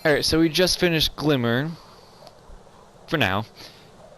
Alright, so we just finished Glimmer. For now.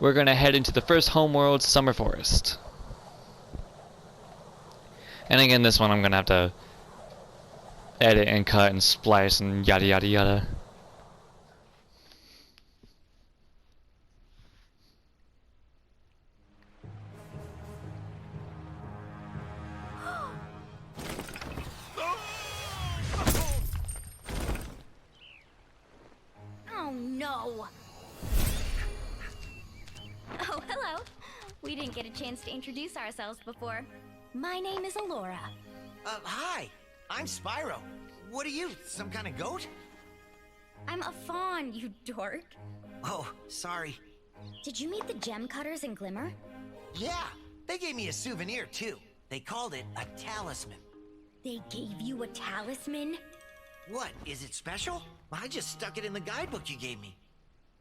We're gonna head into the first homeworld, Summer Forest. And again, this one I'm gonna have to edit and cut and splice and yada yada yada. Oh no! Oh, hello. We didn't get a chance to introduce ourselves before. My name is Alora. Hi. I'm Spyro. What are you, some kind of goat? I'm a fawn, you dork. Oh, sorry. Did you meet the gem cutters in Glimmer? Yeah, they gave me a souvenir too. They called it a talisman. They gave you a talisman? What, is it special? I just stuck it in the guidebook you gave me.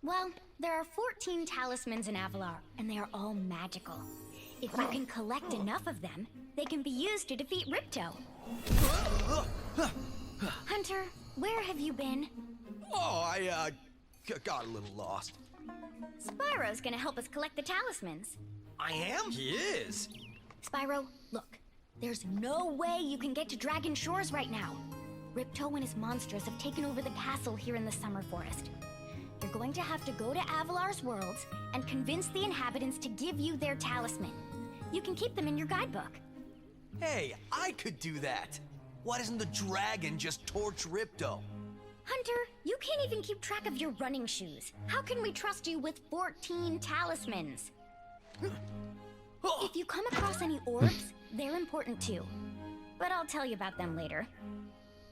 Well, there are 14 talismans in Avalar, and they are all magical. If you can collect enough of them, they can be used to defeat Ripto. Hunter, where have you been? Oh, I got a little lost. Spyro's gonna help us collect the talismans. I am? He is. Spyro, look. There's no way you can get to Dragon Shores right now. Ripto and his monsters have taken over the castle here in the Summer Forest. You're going to have to go to Avalar's worlds and convince the inhabitants to give you their talisman. You can keep them in your guidebook. Hey, I could do that. Why doesn't the dragon just torch Ripto? Hunter, you can't even keep track of your running shoes. How can we trust you with 14 talismans? If you come across any orbs, they're important too. But I'll tell you about them later.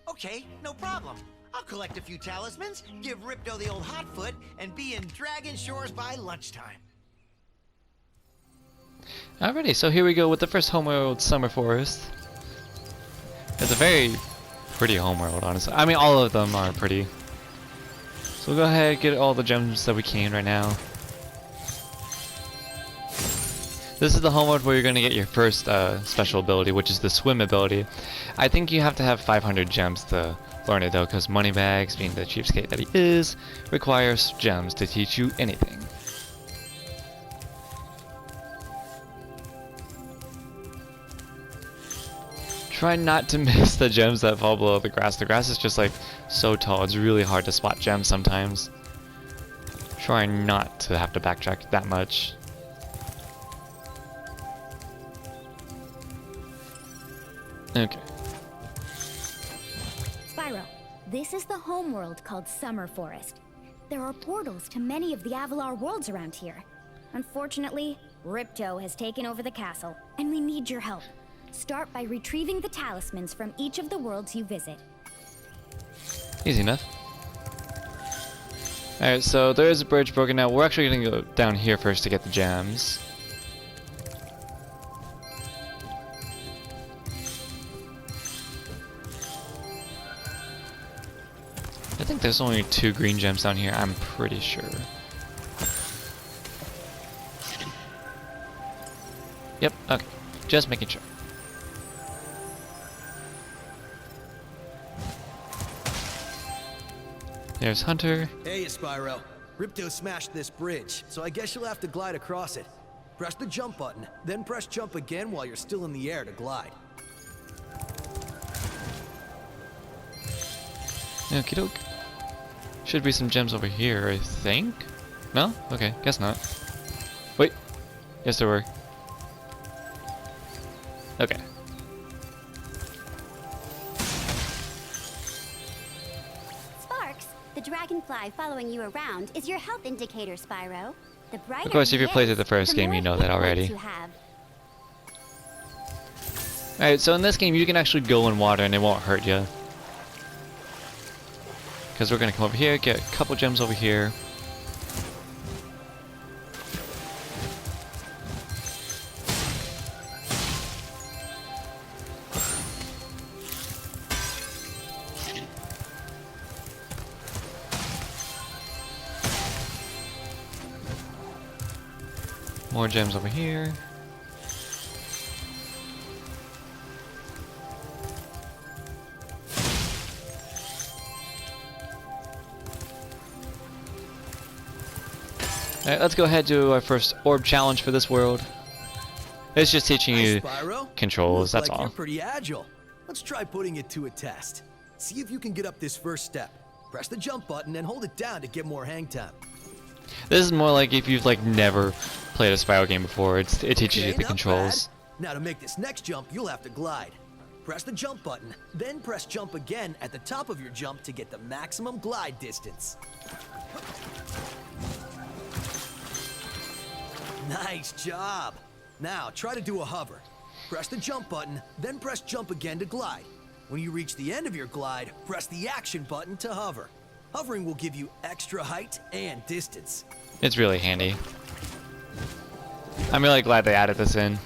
Okay, no problem. I'll collect a few talismans, give Ripto the old hot foot, and be in Dragon Shores by lunchtime. Alrighty, so here we go with the first homeworld, Summer Forest. It's a very pretty homeworld, honestly. I mean, all of them are pretty. So we'll go ahead and get all the gems that we can right now. This is the homeworld where you're going to get your first special ability, which is the swim ability. I think you have to have 500 gems to learn it though, because Moneybags, being the cheapskate that he is, requires gems to teach you anything. Try not to miss the gems that fall below the grass. The grass is just like so tall, it's really hard to spot gems sometimes. Try not to have to backtrack that much. Okay. Spyro, this is the homeworld called Summer Forest. There are portals to many of the Avalar worlds around here. Unfortunately, Ripto has taken over the castle, and we need your help. Start by retrieving the talismans from each of the worlds you visit. Easy enough. Alright, so there is a bridge broken now. We're actually going to go down here first to get the gems. I think there's only 2 green gems down here, I'm pretty sure. Yep, okay. Just making sure. There's Hunter. Hey, Spyro. Ripto smashed this bridge, so I guess you'll have to glide across it. Press the jump button, then press jump again while you're still in the air to glide. Okie doke. Should be some gems over here, I think. No? Okay, guess not. Wait. Yes, there were. Okay. Sparks, the dragonfly following you around is your health indicator, Spyro. The brighter Of course, if you he played is, the first game, more you know hit that points already. you have. Alright, so in this game, you can actually go in water and it won't hurt you. Because we're going to come over here, get a couple gems over here. More gems over here. Alright, let's go ahead to our first orb challenge for this world. It's just teaching you Spyro. controls, You that's look like all. You're pretty agile. Let's try putting it to a test. See if you can get up this first step. Press the jump button and hold it down to get more hang time. This is more like if you've like never played a Spyro game before. It teaches you Okay, the not controls. bad. Now to make this next jump, you'll have to glide. Press the jump button, then press jump again at the top of your jump to get the maximum glide distance. Nice job. Now try to do a hover. Press the jump button, then press jump again to glide. When you reach the end of your glide, press the action button to hover. Hovering will give you extra height and distance. It's really handy. I'm really glad they added this in.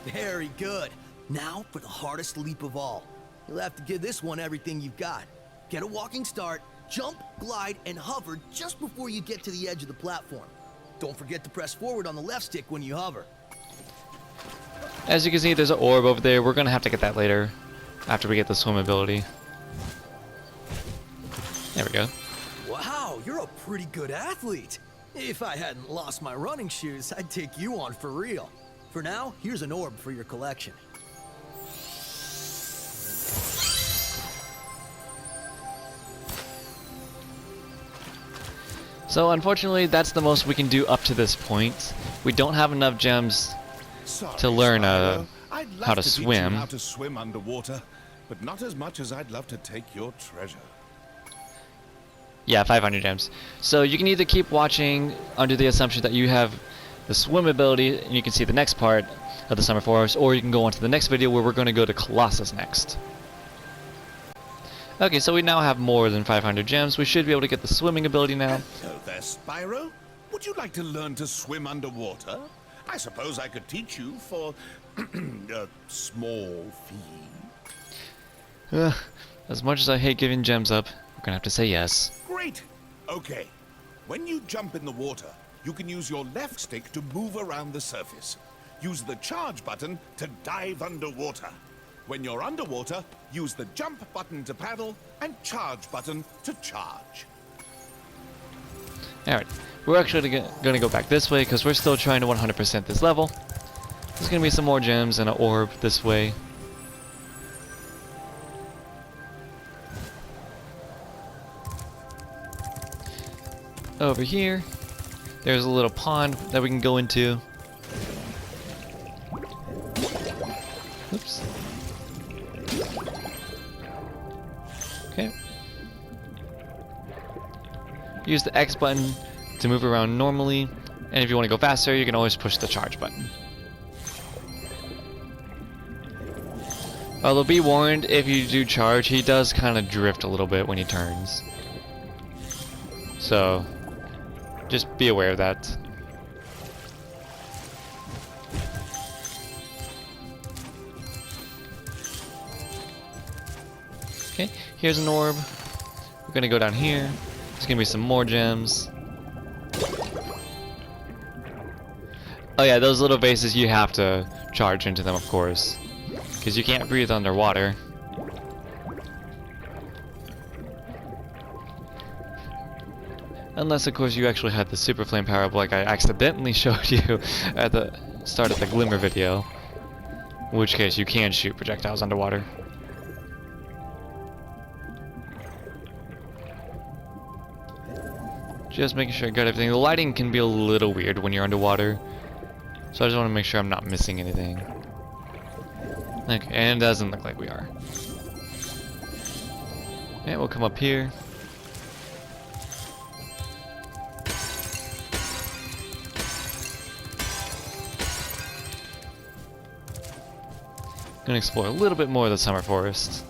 Very good. Now for the hardest leap of all. You'll have to give this one everything you've got. Get a walking start, jump, glide, and hover just before you get to the edge of the platform. Don't forget to press forward on the left stick when you hover. As you can see, there's an orb over there. We're gonna have to get that later, after we get the swim ability. There we go. Wow, you're a pretty good athlete. If I hadn't lost my running shoes, I'd take you on for real. For now, here's an orb for your collection. So unfortunately, that's the most we can do up to this point. We don't have enough gems Sorry, to learn Spyro. I'd love how to teach you swim. how to swim underwater, but not as much as I'd love to take your treasure. Yeah, 500 gems. So you can either keep watching under the assumption that you have the swim ability and you can see the next part of the Summer Forest, or you can go on to the next video where we're going to go to Colossus next. Okay, so we now have more than 500 gems. We should be able to get the swimming ability now. Hello there, Spyro. Would you like to learn to swim underwater? I suppose I could teach you for a small fee. As much as I hate giving gems up, we're going to have to say yes. Great. Okay. When you jump in the water, you can use your left stick to move around the surface. Use the charge button to dive underwater. When you're underwater, use the jump button to paddle and charge button to charge. Alright, we're actually going to go back this way because we're still trying to 100% this level. There's going to be some more gems and an orb this way. Over here, there's a little pond that we can go into. Oops. Okay. Use the X button to move around normally, and if you want to go faster, you can always push the charge button. Although be warned, if you do charge, he does kind of drift a little bit when he turns. So, just be aware of that. Okay, here's an orb. We're gonna go down here. There's gonna be some more gems. Oh yeah, those little vases, you have to charge into them, of course, because you can't breathe underwater. Unless, of course, you actually had the super flame power up like I accidentally showed you at the start of the Glimmer video. In which case, you can shoot projectiles underwater. Just making sure I got everything. The lighting can be a little weird when you're underwater, so I just want to make sure I'm not missing anything. Okay, and it doesn't look like we are. Yeah, we'll come up here. Gonna explore a little bit more of the Summer Forest.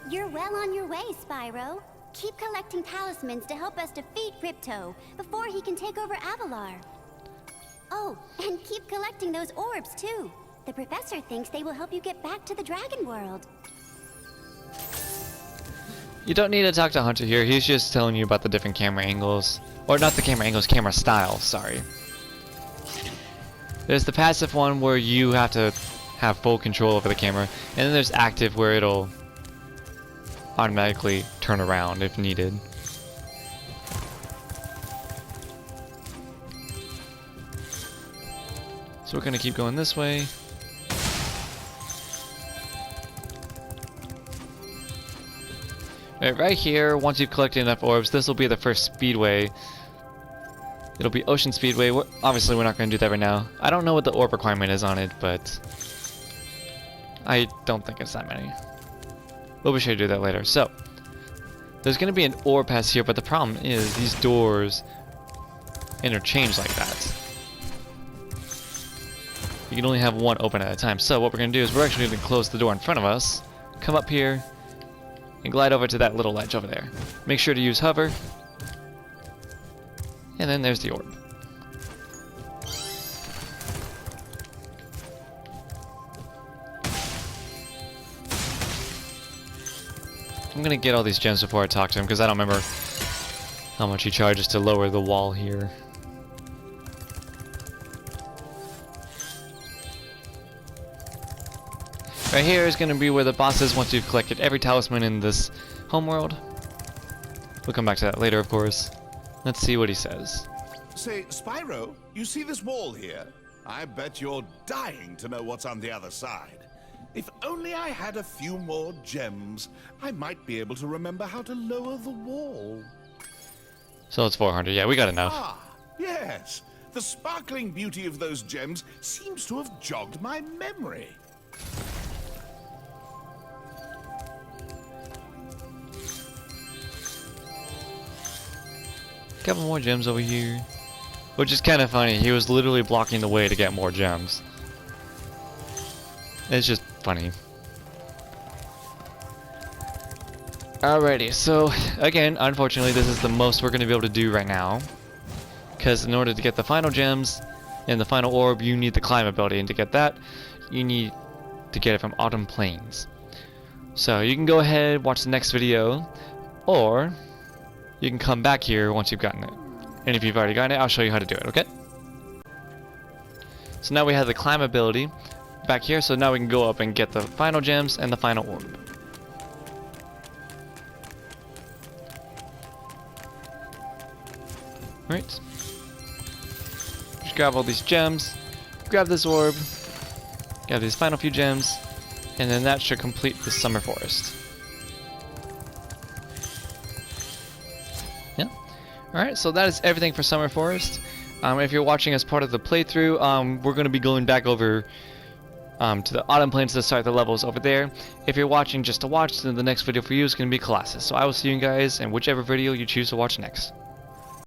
You're well on your way, Spyro. Keep collecting talismans to help us defeat Ripto before he can take over Avalar. Oh, and keep collecting those orbs, too. The professor thinks they will help you get back to the Dragon World. You don't need to talk to Hunter here, he's just telling you about the different camera angles. Or not the camera angles, camera styles, sorry. There's the passive one where you have to have full control over the camera. And then there's active, where it'll automatically turn around if needed. So we're gonna keep going this way. Right here, once you've collected enough orbs, this will be the first speedway. It'll be Ocean Speedway. Obviously, we're not going to do that right now. I don't know what the orb requirement is on it, but I don't think it's that many. But we should do that later. So, there's going to be an orb pass here, but the problem is these doors interchange like that. You can only have one open at a time. So what we're going to do is we're actually going to close the door in front of us, come up here, and glide over to that little ledge over there. Make sure to use hover. And then there's the orb. I'm gonna get all these gems before I talk to him, because I don't remember how much he charges to lower the wall here. Right here is going to be where the boss is once you've collected every talisman in this homeworld. We'll come back to that later, of course. Let's see what he says. Say, Spyro, you see this wall here? I bet you're dying to know what's on the other side. If only I had a few more gems, I might be able to remember how to lower the wall. So it's 400. Yeah, we got enough. Ah, yes. The sparkling beauty of those gems seems to have jogged my memory. Couple more gems over here. Which is kind of funny. He was literally blocking the way to get more gems. It's just funny. Alrighty, so again, unfortunately, this is the most we're going to be able to do right now. Because in order to get the final gems and the final orb, you need the climb ability. And to get that, you need to get it from Autumn Plains. So you can go ahead, watch the next video, or you can come back here once you've gotten it. And if you've already gotten it, I'll show you how to do it, okay? So now we have the climb ability back here, so now we can go up and get the final gems and the final orb. Right. Just grab all these gems, grab this orb, grab these final few gems, and then that should complete the summer forest. Yeah. Alright, so that is everything for Summer Forest. If you're watching as part of the playthrough, we're going to be going back over to the Autumn Plains to start the levels over there. If you're watching just to watch, then the next video for you is going to be Colossus. So I will see you guys in whichever video you choose to watch next.